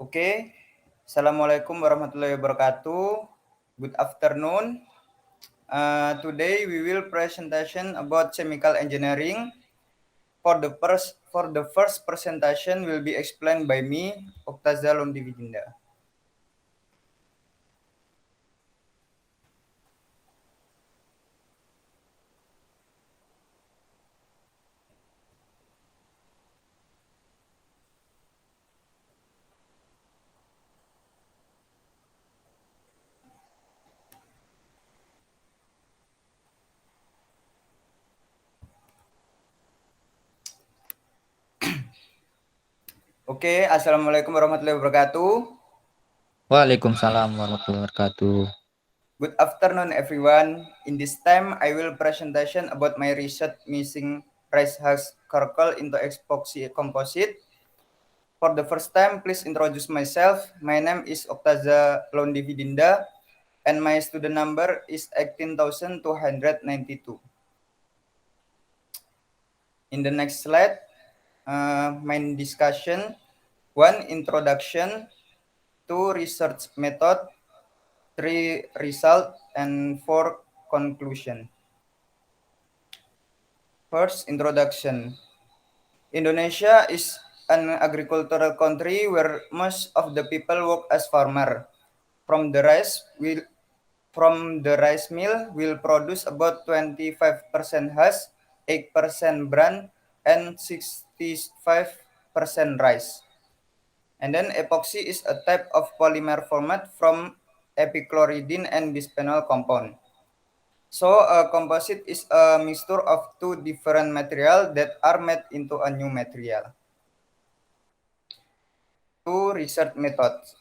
Oke, Assalamualaikum warahmatullahi wabarakatuh. Good afternoon. Today we will presentation about chemical engineering. For the first presentation will be explained by me, Oktaza Londividinda. Oke, Assalamualaikum warahmatullahi wabarakatuh. Waalaikumsalam warahmatullahi wabarakatuh. Good afternoon, everyone. In this time, I will presentation about my research mixing rice husk charcoal into epoxy composite. For the first time, please introduce myself. My name is Oktaza Londividinda, and my student number is 18,292. In the next slide, main discussion. 1. Introduction. 2. Research method. 3. Result. And 4. Conclusion. First, introduction. Indonesia is an agricultural country where most of the people work as farmer. From the rice mill will produce about 25% husk, 8% bran, and 65% rice. And then epoxy is a type of polymer formed from epichlorohydrin and bisphenol compound. So a composite is a mixture of two different materials that are made into a new material. Two research methods.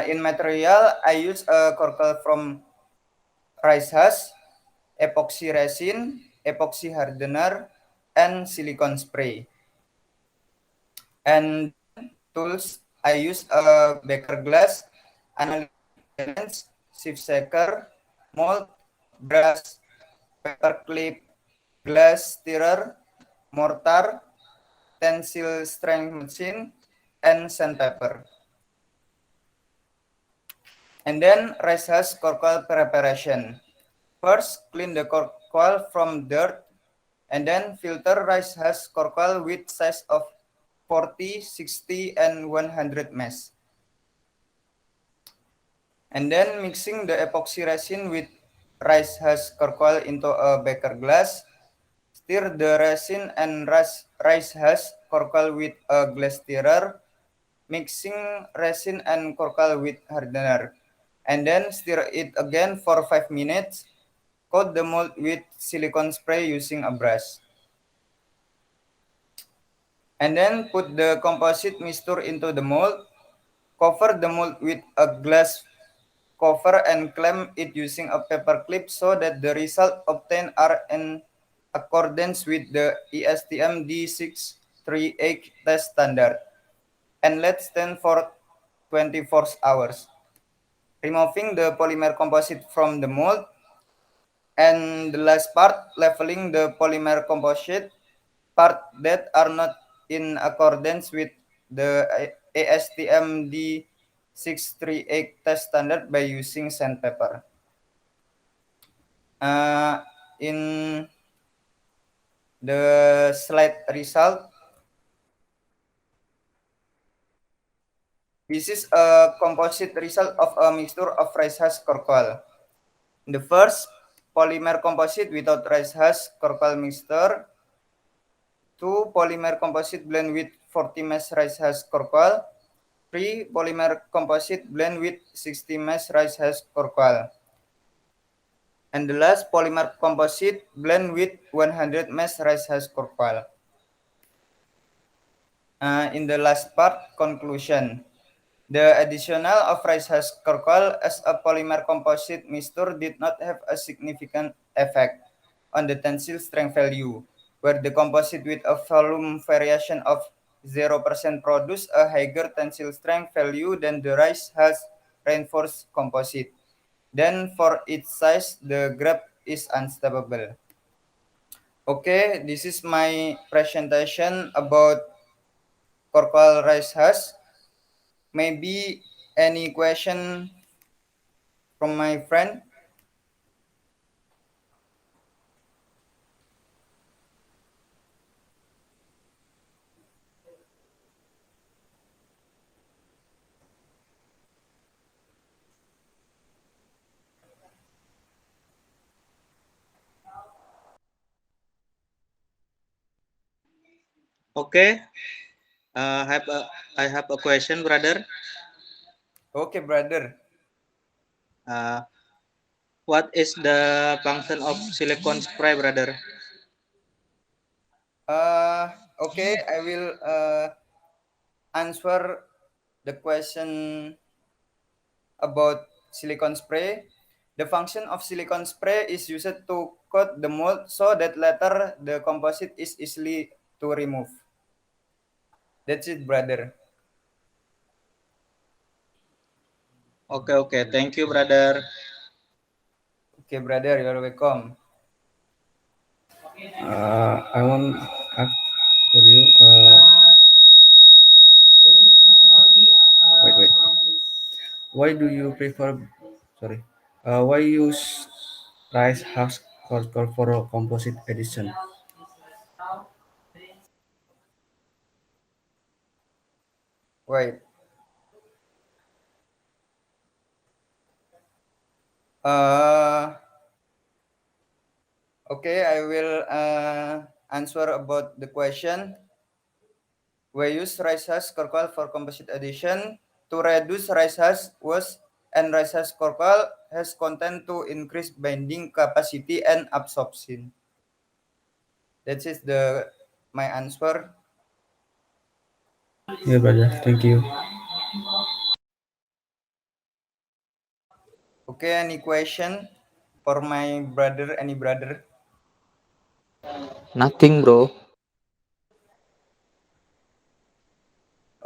In material, I use a charcoal from rice husk, epoxy resin, epoxy hardener, and silicone spray. And tools, I use a beaker glass, analytic lens, sieve shaker, mold, brush, paper clip, glass stirrer, mortar, tensile strength machine, and sandpaper. And then rice husk charcoal preparation. First, clean the charcoal from dirt, and then filter rice husk charcoal with size of 40, 60, and 100 mesh. And then mixing the epoxy resin with rice husk charcoal into a beaker glass. Stir the resin and rice husk charcoal with a glass stirrer. Mixing resin and charcoal with hardener. And then stir it again for 5 minutes. Coat the mold with silicone spray using a brush. And then put the composite mixture into the mold. Cover the mold with a glass cover and clamp it using a paper clip so that the result obtained are in accordance with the ESTM D638 test standard. And let stand for 24 hours. Removing the polymer composite from the mold. And the last part, leveling the polymer composite part that are not in accordance with the ASTM D638 test standard by using sandpaper. In the slide result, this is a composite result of a mixture of rice husk charcoal. The first, polymer composite without rice husk charcoal mixture. 2. Polymer composite blend with 40 mesh rice husk charcoal. 3. Polymer composite blend with 60 mesh rice husk charcoal. And the last, polymer composite blend with 100 mesh rice husk charcoal. In the last part, conclusion. The additional of rice husk charcoal as a polymer composite mixture did not have a significant effect on the tensile strength value, where the composite with a volume variation of 0% produce a higher tensile strength value than the rice husk reinforced composite. Then for its size, the graph is unstable. Okay, this is my presentation about charcoal rice husk. Maybe any question from my friend? Okay, I have a question, brother. Okay, brother. Uh, what is the function of silicon spray, brother? Okay, I will answer the question about silicon spray. The function of silicon spray is used to coat the mold so that later the composite is easily to remove. That's it, brother. Okay. Thank you, brother. Okay, brother, you're welcome. I want ask for you. Wait. Why do you prefer? Sorry. Why use rice husk for a composite edition? Wait. Uh, okay, I will answer about the question. We use rice husk charcoal for composite addition to reduce rice husk wash, and rice husk charcoal has content to increase binding capacity and absorption. That is the my answer. Yeah, brother. Thank you. Okay, any question for my brother? Any brother? Nothing, bro.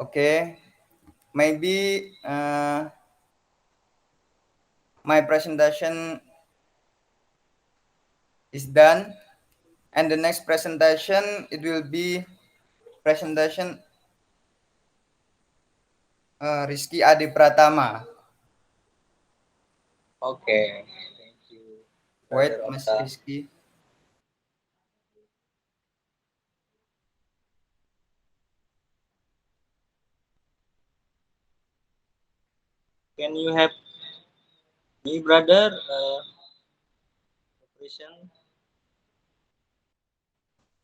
Okay, maybe my presentation is done, and the next presentation it will be presentation Rizky Adi Pratama. Okay, thank you, brother Wait, Mas Ota. Rizky. Can you help me, brother? Operation.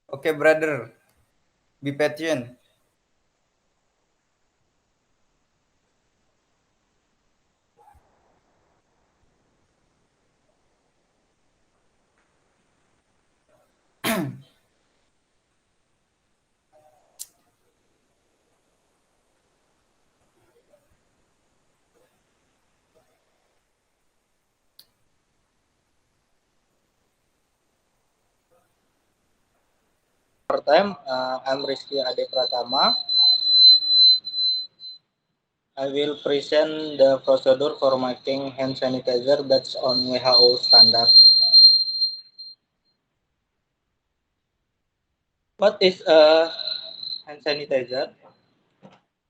Okay, brother, be patient. For time, I'm Rizky Ade Pratama. I will present the procedure for making hand sanitizer based on WHO standard. What is a hand sanitizer?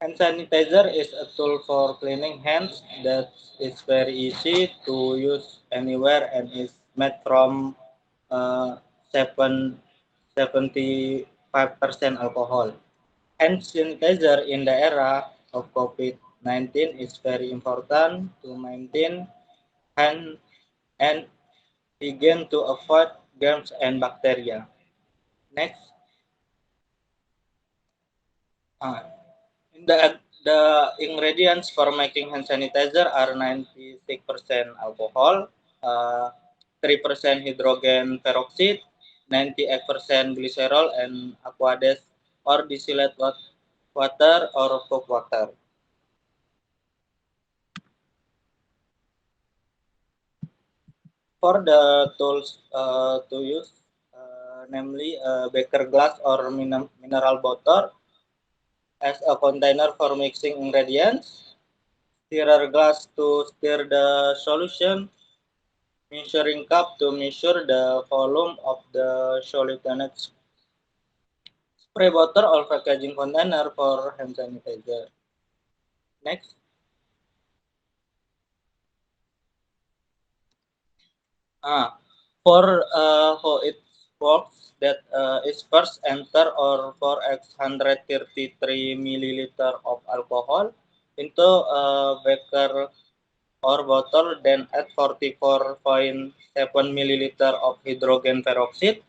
Hand sanitizer is a tool for cleaning hands that is very easy to use anywhere and is made from uh, 75% alcohol. Hand sanitizer in the era of COVID-19 is very important to maintain hand and hygiene to avoid germs and bacteria. Next, uh, the ingredients for making hand sanitizer are 96% alcohol, 3% hydrogen peroxide, 98% glycerol, and aqueous or distilled water or coke water. For the tools to use, namely a beaker glass or mineral bottle as a container for mixing ingredients, stirrer glass to stir the solution, measuring cup to measure the volume of the solution, spray bottle or packaging container for hand sanitizer. Next. For how it works, that is first enter or for x 133 milliliter of alcohol into a beaker or bottle, then add 44.7 milliliter of hydrogen peroxide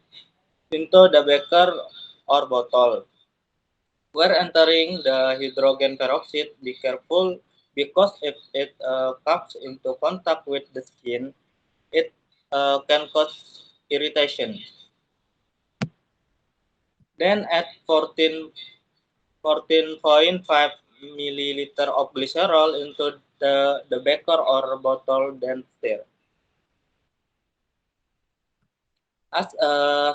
into the beaker or bottle. Where entering the hydrogen peroxide, be careful because if it comes into contact with the skin, it can cause irritation. Then add 14.5 milliliter of glycerol into the beaker or bottle, then stir. As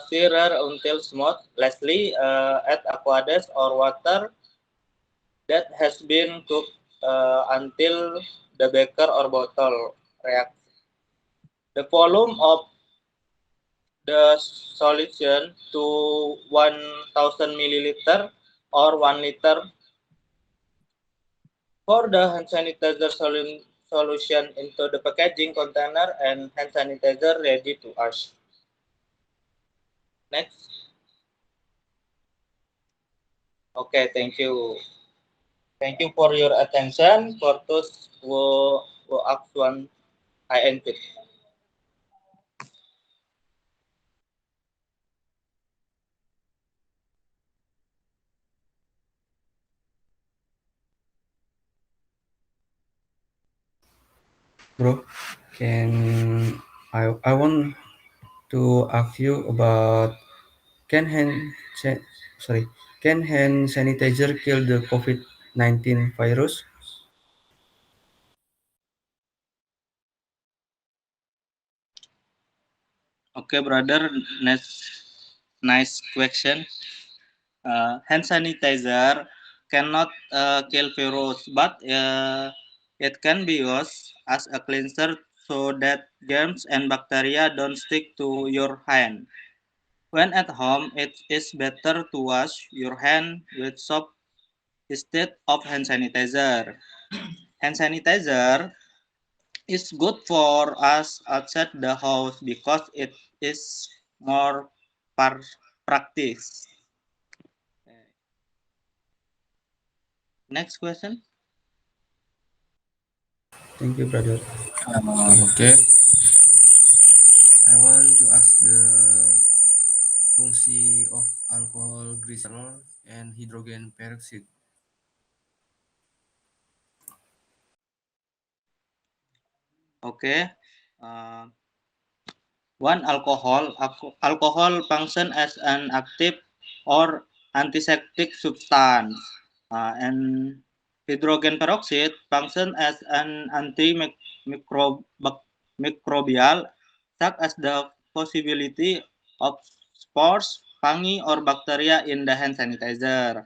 stirrer until smooth. Lastly, add aqueous or water that has been cooked until the beaker or bottle reacts. The volume of the solution to 1000 milliliter or 1 liter. For the hand sanitizer solution into the packaging container and hand sanitizer ready to use. Next. Okay, thank you. Thank you for your attention. For those who ask one, I end it. Bro, can I want to ask you about can sorry, can hand sanitizer kill the COVID-19 virus? Okay, brother. Nice question. Hand sanitizer cannot kill virus, but it can be used as a cleanser so that germs and bacteria don't stick to your hand. When at home, it is better to wash your hand with soap instead of hand sanitizer. Hand sanitizer is good for us outside the house because it is more practice. Next question. Thank you, brother. Okay. I want to ask the fungsi of alcohol, glycerol, and hydrogen peroxide. Okay. Uh, One, alcohol function as an active or antiseptic substance, and hydrogen peroxide function as an antimicrobial, such as the possibility of spores, fungi, or bacteria in the hand sanitizer.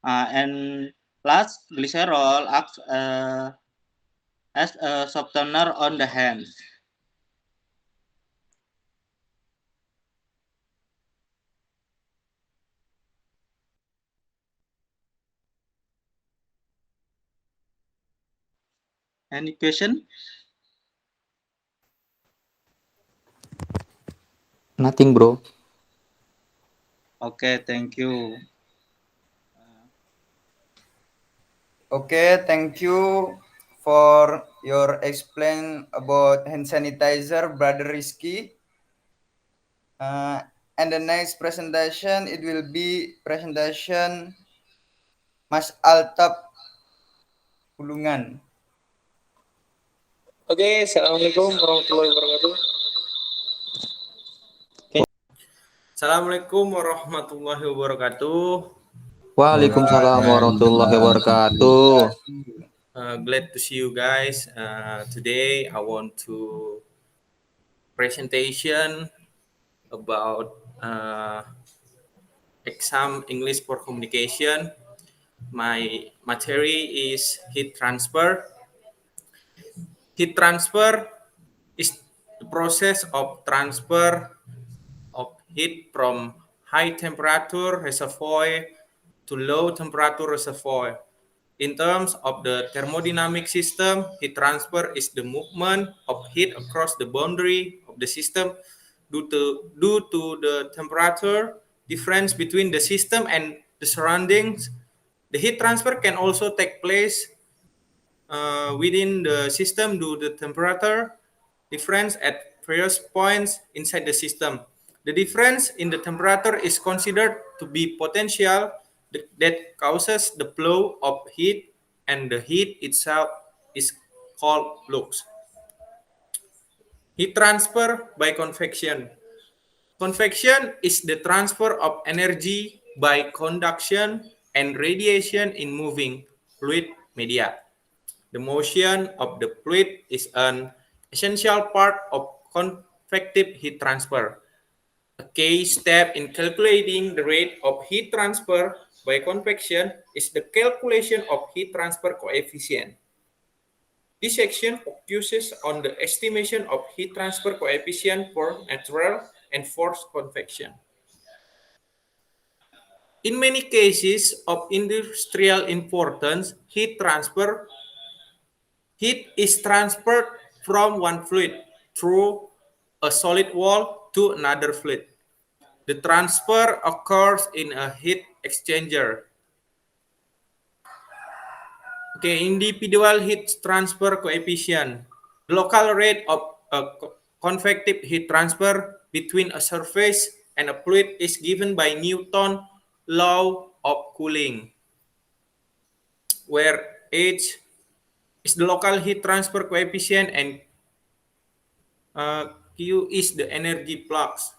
And last, glycerol acts as a softener on the hands. Any question? Nothing, bro. Okay, thank you. Okay, thank you for your explain about hand sanitizer, Brother Rizky. And the next presentation, it will be presentation Mas Altaf Pulungan. Oke, assalamualaikum warahmatullahi wabarakatuh. Assalamualaikum warahmatullahi wabarakatuh. Waalaikumsalam warahmatullahi wabarakatuh. Glad to see you guys. Today I want to presentation about exam English for communication. My material is heat transfer. Heat transfer is the process of transfer of heat from high temperature reservoir to low temperature reservoir. In terms of the thermodynamic system, heat transfer is the movement of heat across the boundary of the system due to the temperature difference between the system and the surroundings. The heat transfer can also take place within the system due to the temperature difference at various points inside the system. The difference in the temperature is considered to be potential that causes the flow of heat, and the heat itself is called flux. Heat transfer by convection. Convection is the transfer of energy by conduction and radiation in moving fluid media. The motion of the fluid is an essential part of convective heat transfer. A key step in calculating the rate of heat transfer by convection is the calculation of heat transfer coefficient. This section focuses on the estimation of heat transfer coefficient for natural and forced convection. In many cases of industrial importance, heat is transferred from one fluid through a solid wall to another fluid. The transfer occurs in a heat exchanger. Okay, individual heat transfer coefficient. The local rate of convective heat transfer between a surface and a fluid is given by Newton's law of cooling, where H is the local heat transfer coefficient and Q is the energy flux.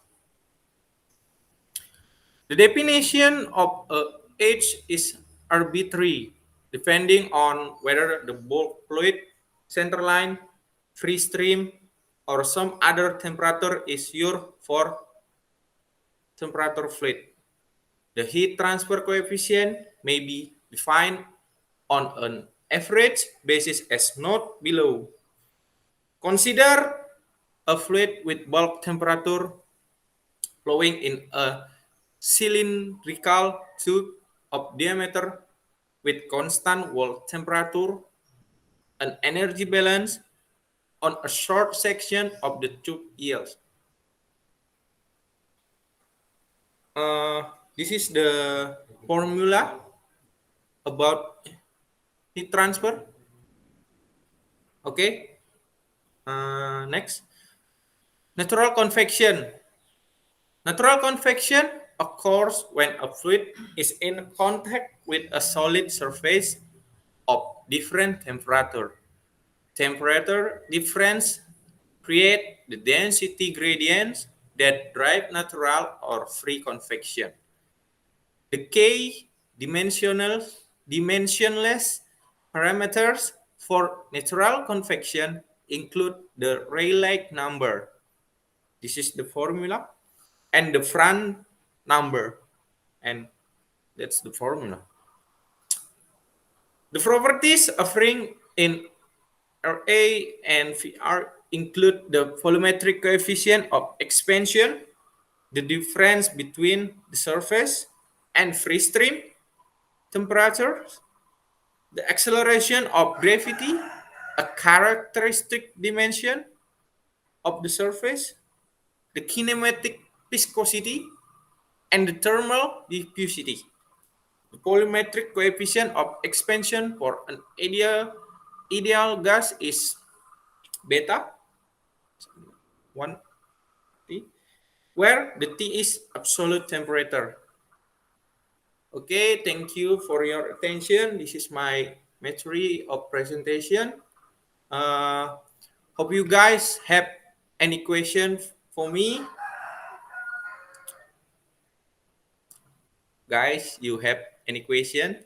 The definition of H is arbitrary, depending on whether the bulk fluid, centerline, free stream, or some other temperature is used for temperature fluid. The heat transfer coefficient may be defined on an average basis as noted below. Consider a fluid with bulk temperature flowing in a cylindrical tube of diameter with constant wall temperature. An energy balance on a short section of the tube yields. This is the formula about heat transfer. Okay. Next. Natural convection. Natural convection occurs when a fluid is in contact with a solid surface of different temperature. Temperature difference create the density gradients that drive natural or free convection. The k-dimensionless parameters for natural convection include the Rayleigh number. This is the formula, and the Franck number, and that's the formula. The properties occurring in RA and VR include the volumetric coefficient of expansion, the difference between the surface and free stream temperatures, the acceleration of gravity, a characteristic dimension of the surface, the kinematic viscosity, and the thermal diffusivity. The volumetric coefficient of expansion for an ideal gas is beta 1 T, where the T is absolute temperature. Okay, thank you for your attention. This is my material of presentation. Hope you guys have any questions for me. Guys, you have any question?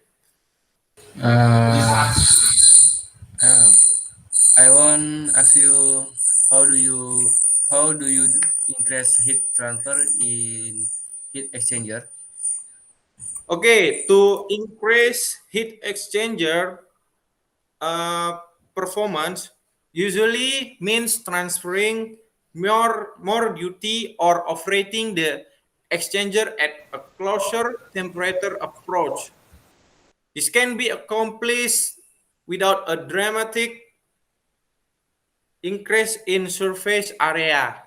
Uh, uh, I want ask you how do you how do you increase heat transfer in heat exchanger? Okay, to increase heat exchanger performance usually means transferring more duty or operating the exchanger at a closer temperature approach. This can be accomplished without a dramatic increase in surface area.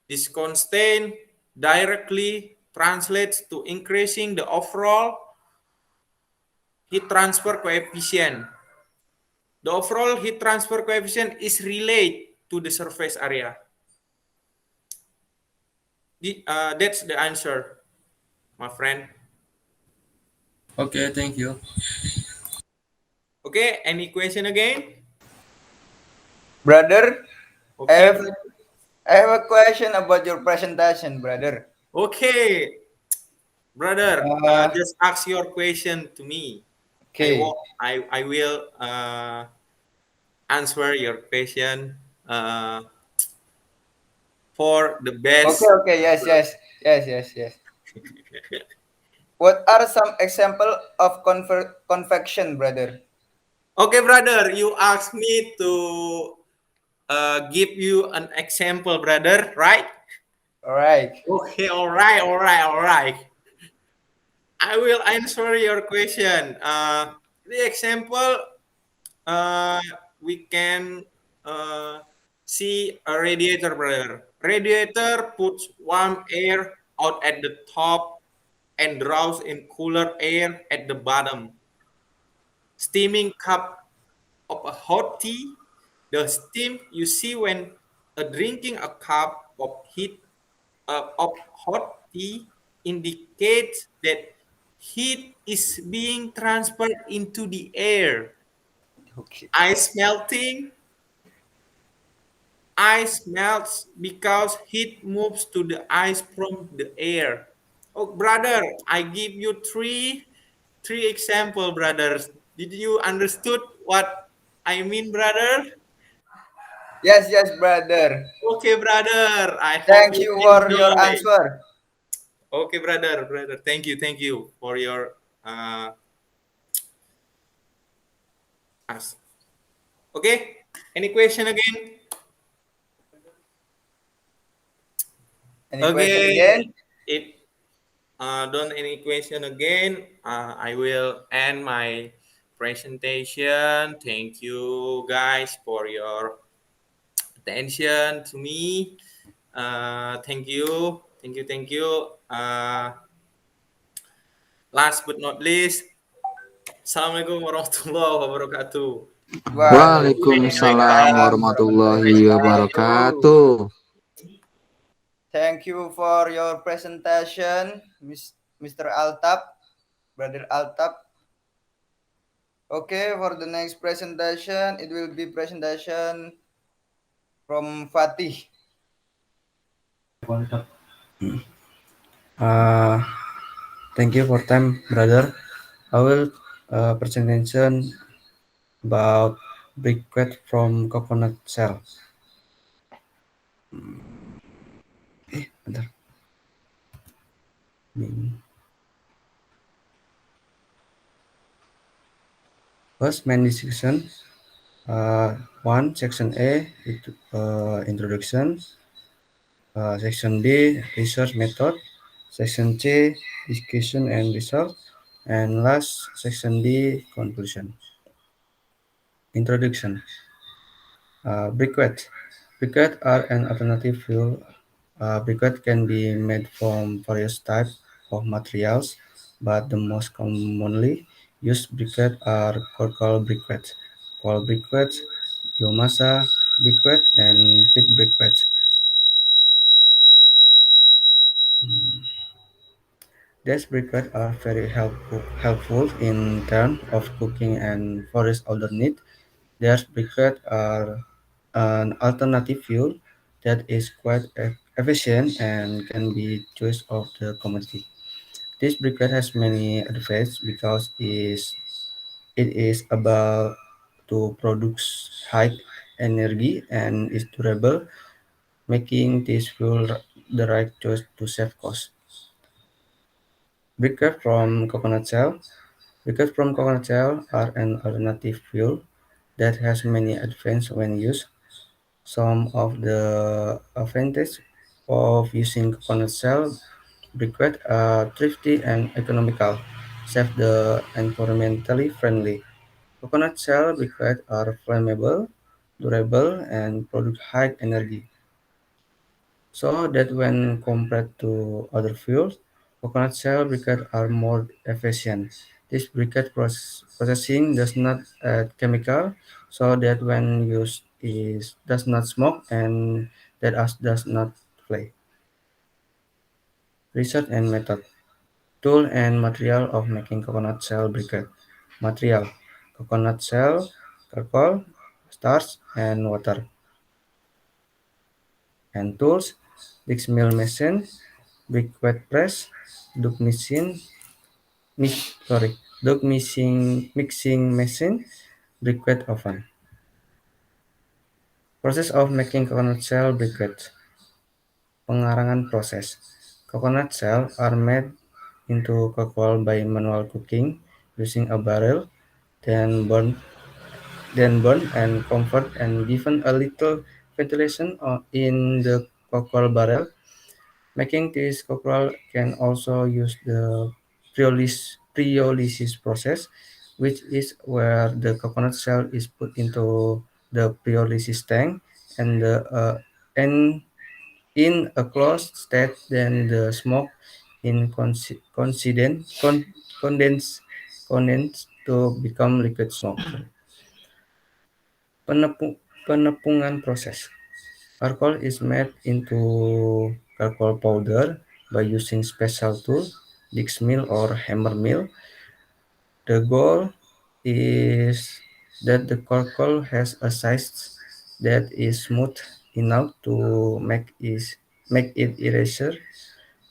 This constant directly translates to increasing the overall heat transfer coefficient. The overall heat transfer coefficient is related to the surface area. That's the answer, my friend. Okay, thank you. Okay, any question again? Brother, Okay, I have a question about your presentation, brother. okay, brother. Uh, Just ask your question to me. okay. I will answer your question for the best. Okay. Yes. What are some example of convection, brother? Okay, brother, you asked me to give you an example, brother, right? All right. Okay, all right. I will answer your question. The example, uh, we can uh, see a radiator, brother. Radiator puts warm air out at the top and draws in cooler air at the bottom. Steaming cup of a hot tea, the steam you see when drinking a cup of hot tea indicates that heat is being transferred into the air. Okay. Ice melting, ice melts because heat moves to the ice from the air. Oh, brother, I give you three example, brothers. Did you understood what I mean, brother? Yes, brother. Okay, brother. I hope Thank you you for your enjoy. answer. Okay, brother. Thank you for your ask. Okay. Any question again? Any question Okay. again? If don't any question again, I will end my presentation. Thank you guys for your attention to me. Thank you. Last but not least, Assalamualaikum warahmatullahi wabarakatuh. Waalaikumsalam Waalaikumsalam warahmatullahi warahmatullahi wabarakatuh. wabarakatuh. Thank you for your presentation, Mr. Altap, Brother Altap. Okay, for the next presentation, it will be presentation from Fatih. Thank you for time, brother. I will presentation about briquette from coconut shell. Bentar. First, main section. One, section A, introduction. Section B, research method. Section C, discussion and result. And last, section D, conclusion. Introduction. Briquette. Briquette are an alternative fuel. Briquette can be made from various types of materials, but the most commonly used briquette are charcoal briquettes, coal briquettes, biomassa briquette, and peat briquettes. These briquettes are very helpful in terms of cooking and forest alternate. Their briquettes are an alternative fuel that is quite efficient and can be choice of the commodity. This briquette has many advantages because it is able to produce high energy and is durable, making this fuel the right choice to save cost. Briquette from coconut shell. Briquettes from coconut shell are an alternative fuel that has many advantages when used. Some of the advantages of using coconut shell briquette are thrifty and economical. safe the environmentally friendly. Coconut shell briquettes are flammable, durable, and produce high energy. So that when compared to other fuels, coconut shell briquettes are more efficient. This processing does not add chemical, so that when used is does not smoke and that as does not flame. Research and method. Tool and material of making coconut shell briquette. Material: coconut shell, charcoal, starch, and water. And tools: brick mill machine, briquette press, Dug machine, Dug mixing machine, briquette oven. Process of making coconut shell briquette. Pengarangan proses. Coconut shell are made into cocoa by manual cooking using a barrel, then burned and covered and given a little ventilation in the cocoa barrel. Making this cocoa can also use the pyrolysis process, which is where the coconut shell is put into the pyrolysis tank and and in a closed state, then the smoke in condense condense to become liquid smoke. Penepungan proses. Charcoal is made into charcoal powder by using special tool, dig mill or hammer mill. The goal is that the charcoal has a size that is smooth enough to make it eraser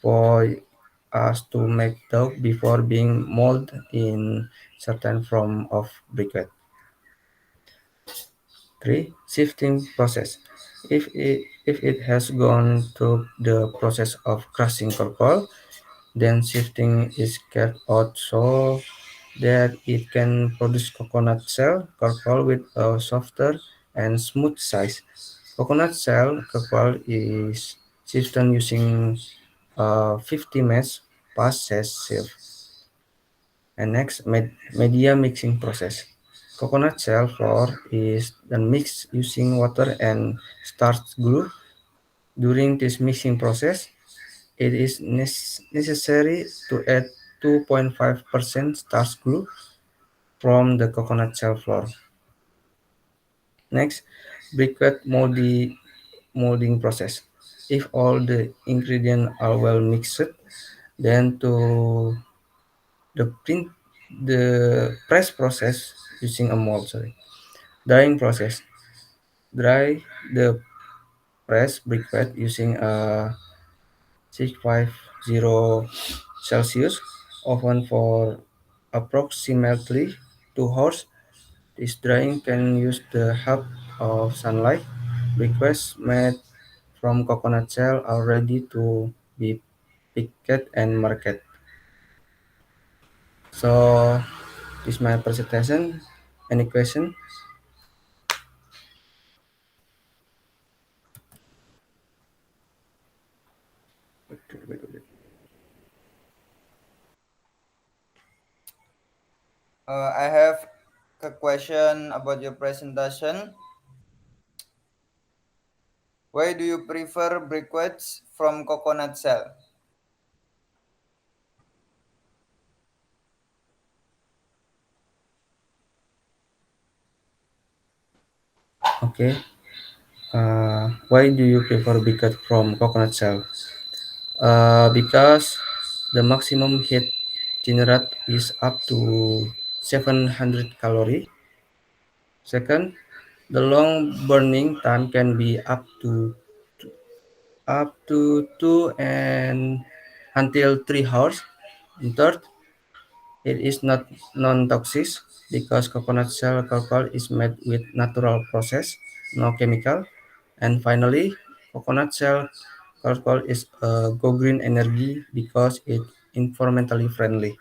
for us to make dough before being molded in certain form of briquette. 3. Sifting process. If it has gone through the process of crushing charcoal, then sifting is carried out so that it can produce coconut shell charcoal with a softer and smooth size. Coconut shell charcoal is sifted using a 50 mesh pass sieve. And next, media mixing process. Coconut shell flour is then mixed using water and starch glue. During this mixing process, it is necessary to add 2.5% starch glue from the coconut shell flour. Next, briquette molding process. If all the ingredients are well mixed, then to the print the press process using a mold. Drying process. Dry the press briquette using a 650 Celsius oven for approximately 2 hours. This drying can use the help of sunlight. Briquettes made from coconut shell are ready to be picked and marketed. So this is my presentation. Any question? I have a question about your presentation. Why do you prefer briquettes from coconut shell? Okay. Why do you prefer briquette from coconut shell? Because the maximum heat generated is up to 700 calorie. Second, the long burning time can be up to 2 and until 3 hours. And third, it is not non-toxic because coconut shell charcoal is made with natural process, no chemical. And finally, coconut shell charcoal is a go green energy because it environmentally friendly.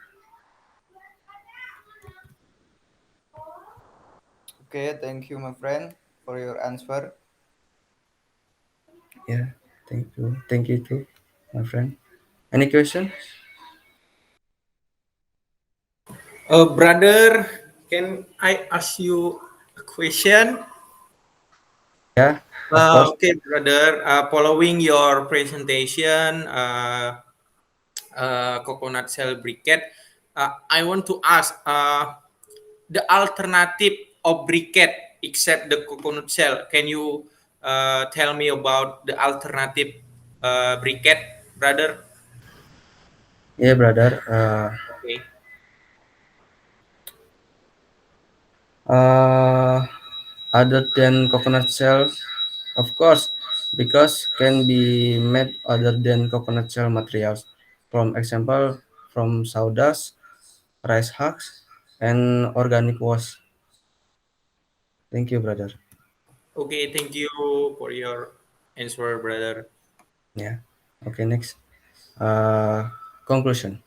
Okay, thank you, my friend, for your answer. Yeah, thank you. Thank you too, my friend. Any question? Brother, can I ask you a question? Yeah, of course. Okay, brother. Following your presentation, coconut shell briquette, I want to ask the alternative of briquette except the coconut shell. Can you tell me about the alternative briquette, brother? Yeah, brother. Okay. Other than coconut shell, of course, because can be made other than coconut shell materials. From example, from sawdust, rice husks, and organic wash. Thank you, brother. Okay, thank you for your answer, brother. Yeah. Okay, next. Uh, conclusion.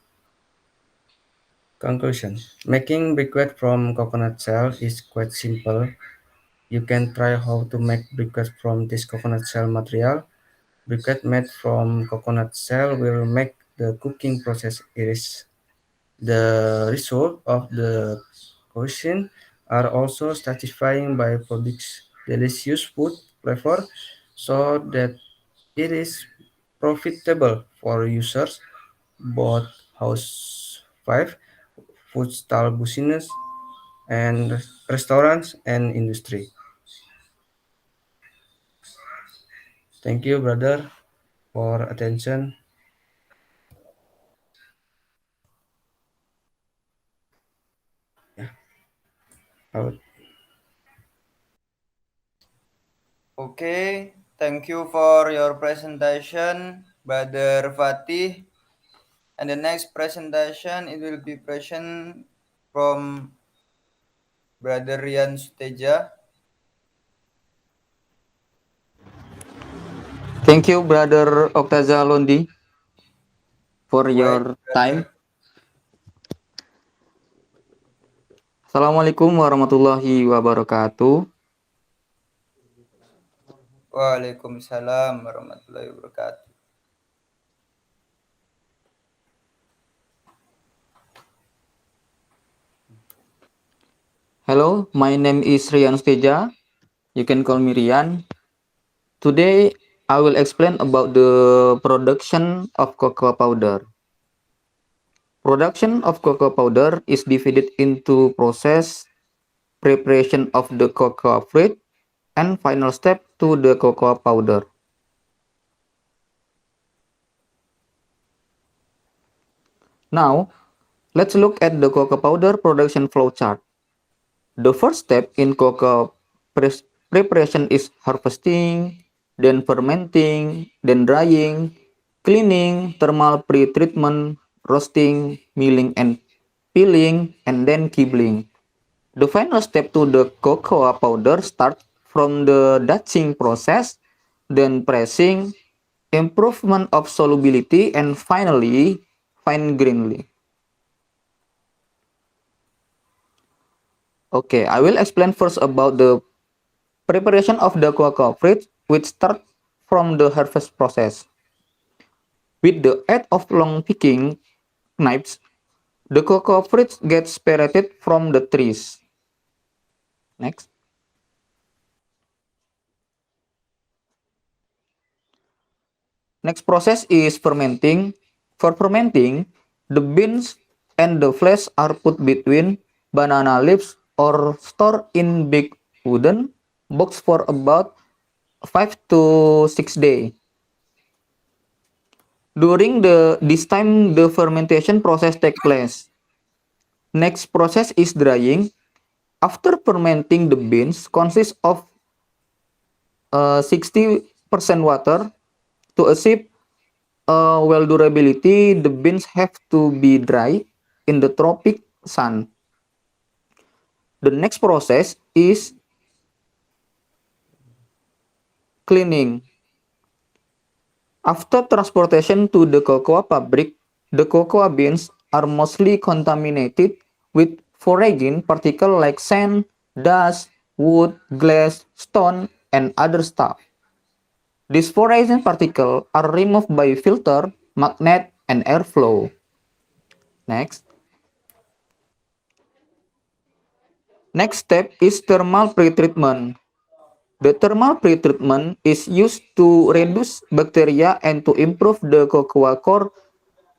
Conclusion. Making briquette from coconut shell is quite simple. You can try how to make briquette from this coconut shell material. Briquette made from coconut shell will make the cooking process easy. The result of the cuisine are also satisfying by producing delicious food flavor so that it is profitable for users, both housewives, food stall business, and restaurants and industry. Thank you, brother, for attention. Yeah, out. Okay, thank you for your presentation, Brother Fatih. And the next presentation, it will be present from Brother Rian Suteja. Thank you, Brother Oktaza Londi, for Wait, your time. brother. Assalamualaikum warahmatullahi wabarakatuh. Waalaikumsalam warahmatullahi wabarakatuh. Hello, my name is Rian Steja. You can call me Rian. Today, I will explain about the production of cocoa powder. Production of cocoa powder is divided into process, preparation of the cocoa fruit, and final step to the cocoa powder. Now, let's look at the cocoa powder production flow chart. The first step in cocoa preparation is harvesting, then fermenting, then drying, cleaning, thermal pre-treatment, roasting, milling and peeling, and then kibbling. The final step to the cocoa powder starts from the dutching process, then pressing, improvement of solubility, and finally fine graining. Okay, I will explain first about the preparation of the cocoa fruit, which start from the harvest process. With the aid of long picking knives, the cocoa fruits get separated from the trees. Next. Next process is fermenting. For fermenting, the beans and the flesh are put between banana leaves or stored in big wooden box for about 5 to 6 days. During this time, the fermentation process takes place. Next process is drying. After fermenting, the beans consists of 60% water. To achieve well durability, the beans have to be dry in the tropic sun. The next process is cleaning. After transportation to the cocoa fabric, the cocoa beans are mostly contaminated with foreign particles like sand, dust, wood, glass, stone, and other stuff. These foreign particles are removed by filter, magnet, and airflow. Next. Next step is thermal pretreatment. The thermal pretreatment is used to reduce bacteria and to improve the cocoa core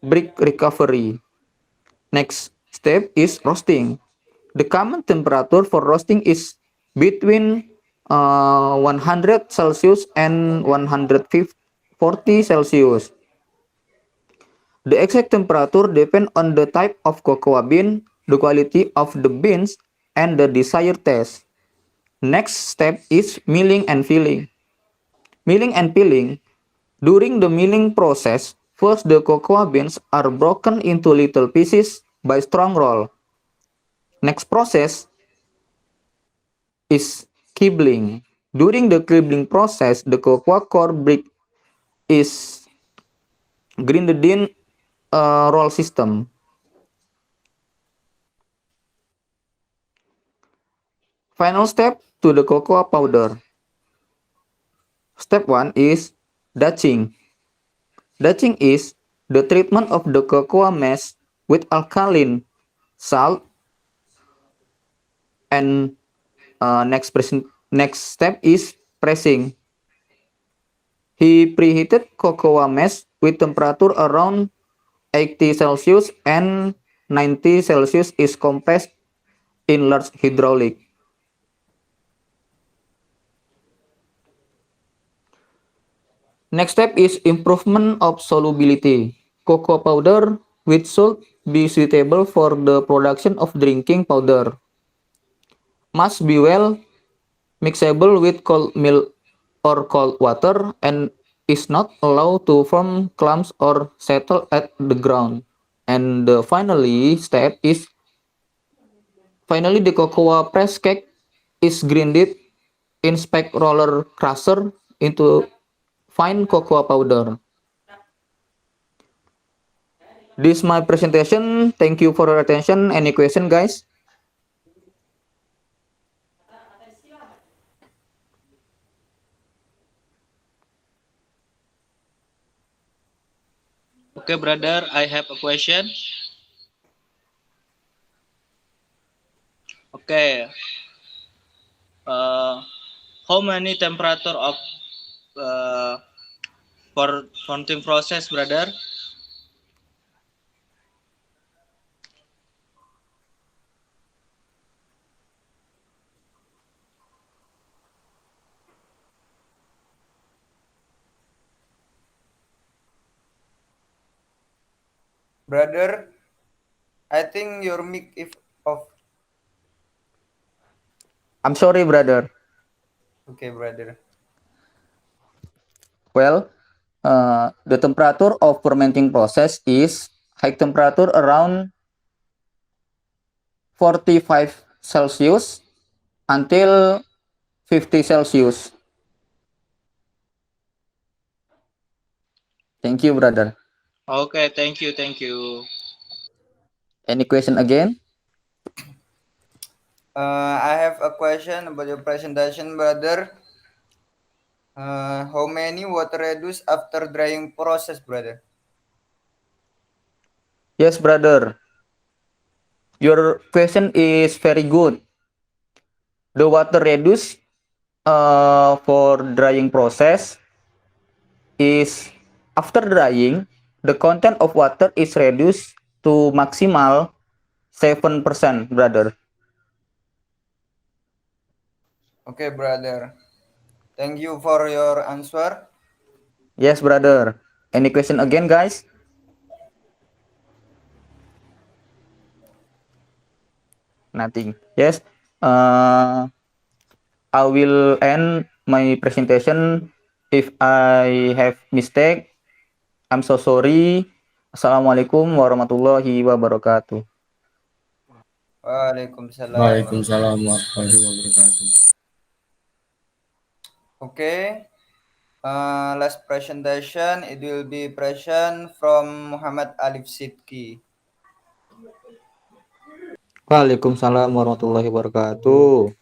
brick recovery. Next step is roasting. The common temperature for roasting is between 100 Celsius and 140 Celsius. The exact temperature depends on the type of cocoa bean, the quality of the beans, and the desired taste. Next step is milling and filling. Milling and peeling. During the milling process, first the cocoa beans are broken into little pieces by strong roll. Next process is quibbling. During the quibbling process, the cocoa core brick is grinded in a roll system. Final step to the cocoa powder. Step 1 is dutching. Dutching is the treatment of the cocoa mass with alkaline salt and next step is pressing. He preheated cocoa mass with temperature around 80 Celsius and 90 Celsius is compressed in large hydraulic. Next step is improvement of solubility. Cocoa powder with salt be suitable for the production of drinking powder. Must be well mixable with cold milk or cold water and is not allowed to form clumps or settle at the ground. And the finally the cocoa press cake is grinded in spec roller crusher into fine cocoa powder. This is my presentation. Thank you for your attention. Any question, guys? Okay, brother, I have a question. Okay. How many temperature of for fountain process, brother? Brother, I think your mic is off. I'm sorry, brother. Okay, brother. Well, the temperature of fermenting process is high temperature around 45 Celsius until 50 Celsius. Thank you, brother. Okay, thank you, thank you. Any question again? I have a question about your presentation, brother. How many water reduce after drying process, brother? Yes, brother. Your question is very good. The water reduced for drying process is after drying, the content of water is reduced to maximal 7%, brother. Okay, brother. Thank you for your answer. Yes, brother. Any question again, guys? Nothing. Yes. I will end my presentation. If I have mistake, I'm so sorry. Assalamualaikum warahmatullahi wabarakatuh. Waalaikumsalam. Waalaikumsalam warahmatullahi wabarakatuh. Okay. Last presentation, it will be present from Muhammad Alif Sidki. Waalaikumsalam warahmatullahi wabarakatuh.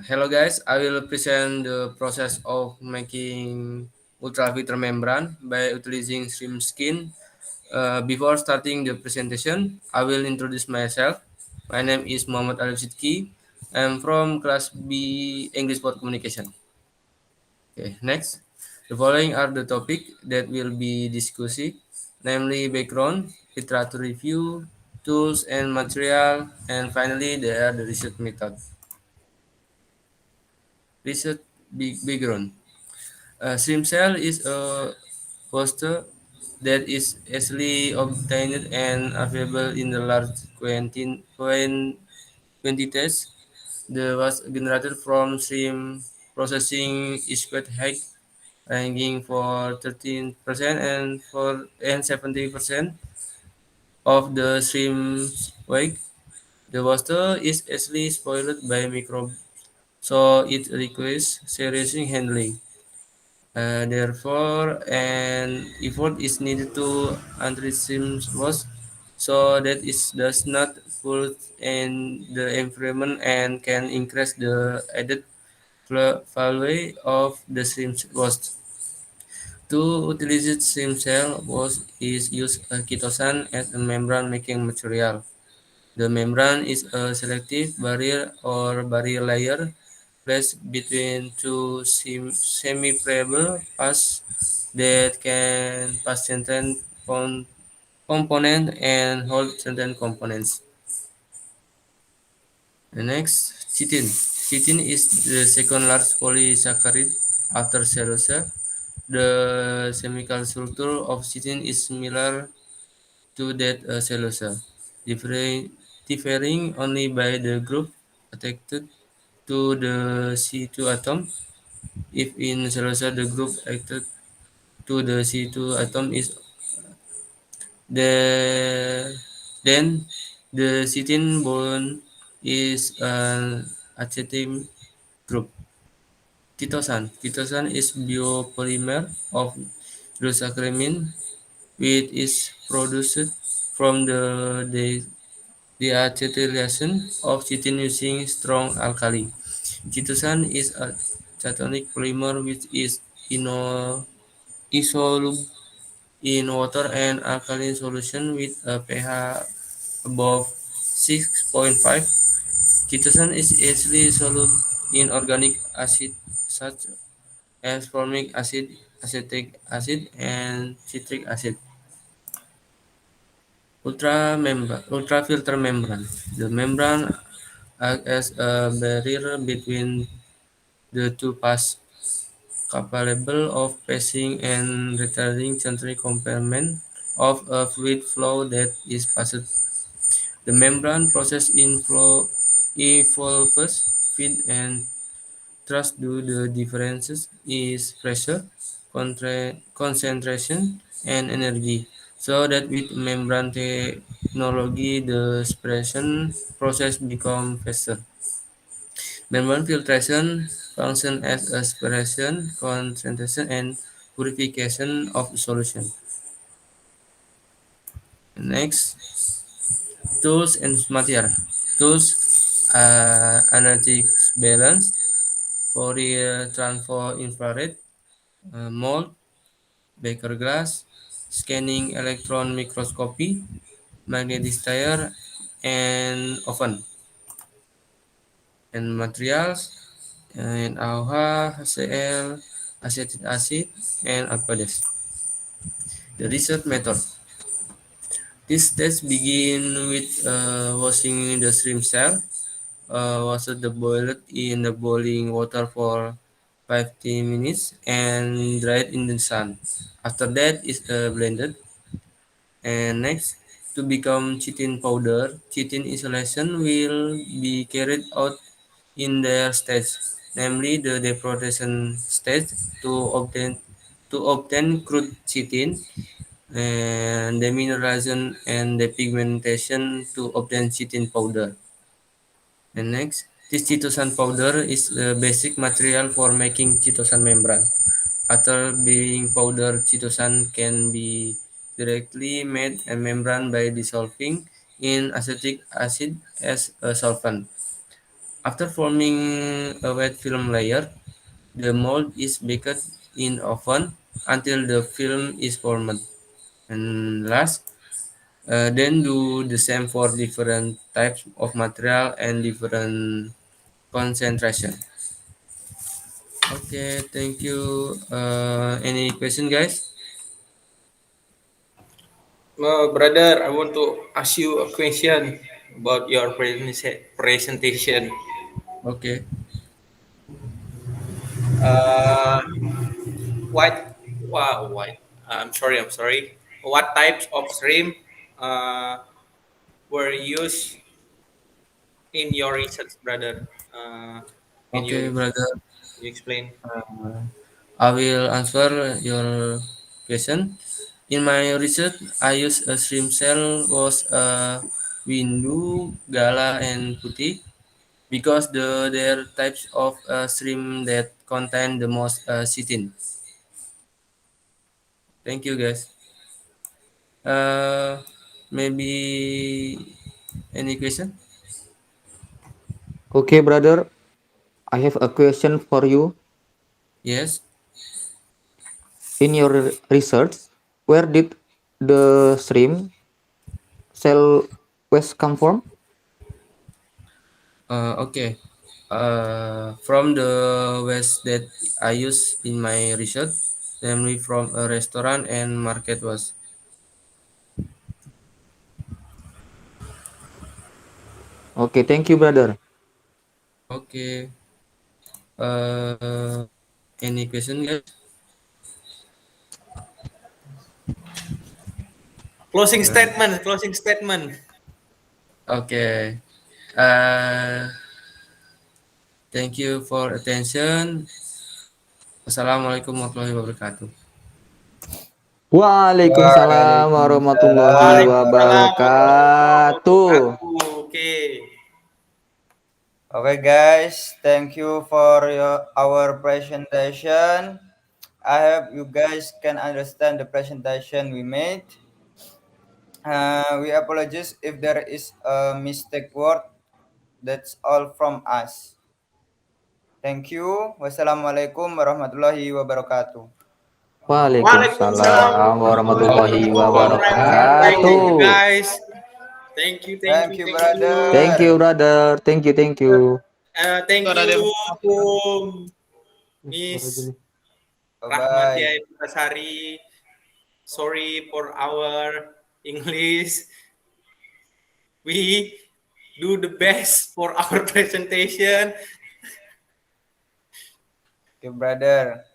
Hello guys, I will present the process of making ultraviolet membrane by utilizing shrimp skin. Before starting the presentation, I will introduce myself. My name is Muhammad Alif Sidki. I'm from class B English for Communication. Okay, next. The following are the topic that will be discussed, namely background, literature review, tools and material, and finally there are the research method. Research background. Stem cell is a poster that is easily obtained and available in the large quantities. The was generated from stream processing is quite high, ranging for 13% and 70% of the stream's weight. The water is easily spoiled by microbes, so it requires serious handling. Therefore, an effort is needed to anticipating loss so that it does not pollute in the environment and can increase the added value of the stream waste. To utilize stem cell waste is use a chitosan as a membrane making material. The membrane is a selective barrier or barrier layer placed between two semi-permeable parts that can pass certain component and hold certain components. The next, chitin. Chitin is the second largest polysaccharide after cellulose. The chemical structure of chitin is similar to that cellulose, differing only by the group attached to the C2 atom. If in cellulose the group attached to the C2 atom is the then the cytine bond is an acetyl group. Chitosan. Chitosan is biopolymer of hydroxycarbamine which is produced from the deacetylation of chitin using strong alkali. Chitosan is a cationic polymer which is insoluble in water and alkaline solution with a pH above 6.5. Chitosan is easily soluble in organic acid such as formic acid, acetic acid, and citric acid. Ultrafilter membrane. The membrane acts as a barrier between the two parts, capable of passing and retarding certain component of a fluid flow that is passed. The membrane process inflow involves feed and thrust due the differences is pressure, concentration, and energy. So that with membrane technology, the expression process become faster. Membrane filtration function as aspiration, concentration, and purification of the solution. Next, tools and material. Tools energy balance, Fourier transform infrared, mold, Baker glass, scanning electron microscopy, magnetic stir, and oven. And materials, and AOH, HCl, acetic acid, and aqueous. The research method. This test begin with washing the shrimp cell. Wash the boiled in the boiling water for 15 minutes and dry it in the sun. After that is blended. And next, to become chitin powder, chitin isolation will be carried out in their stage, namely the deprotation stage to obtain crude chitin and demineralization and depigmentation to obtain chitin powder. And next, this chitosan powder is the basic material for making chitosan membrane. After being powdered, chitosan can be directly made a membrane by dissolving in acetic acid as a solvent. After forming a wet film layer, the mold is baked in oven until the film is formed. And last, Then do the same for different types of material and different concentration. Okay, thank you. Any question, guys? Brother, I want to ask you a question about your presentation. Okay. Uh, what? I'm sorry. What types of shrimp uh, were used in your research, brother? Can Okay, brother. you explain? I will answer your question. In my research, I use a shrimp cell was a windu, gala, and putih because there are types of shrimp that contain the most chitin. Thank you, guys. Uh, Maybe any question? Okay, brother, I have a question for you. Yes. In your research, where did the shrimp cell waste come from? Okay. From the waste that I use in my research, namely from a restaurant and market was. Okay, thank you, brother. Okay. Uh, any question, guys? Closing statement. Closing statement. Okay. Uh, Thank you for attention. Wassalamualaikum warahmatullahi wabarakatuh. Waalaikumsalam warahmatullahi Waalaikumsalam Waalaikumsalam warahmatullahi wabarakatuh. wabarakatuh. Oke. Okay, guys, thank you for our presentation. I hope you guys can understand the presentation we made. We apologize if there is a mistake word. That's all from us. Thank you. Wassalamualaikum warahmatullahi wabarakatuh. Waalaikumsalam Waalaikumsalam warahmatullahi warahmatullahi wabarakatuh. Thank you, wabarakatuh. guys. Thank you, thank Thank you, you, thank you. Thank you, brother. brother. Thank you, thank you. Thank you to Miss Rahmatia Bye-bye. Putasari. Sorry for our English. We do the best for our presentation. Okay, brother.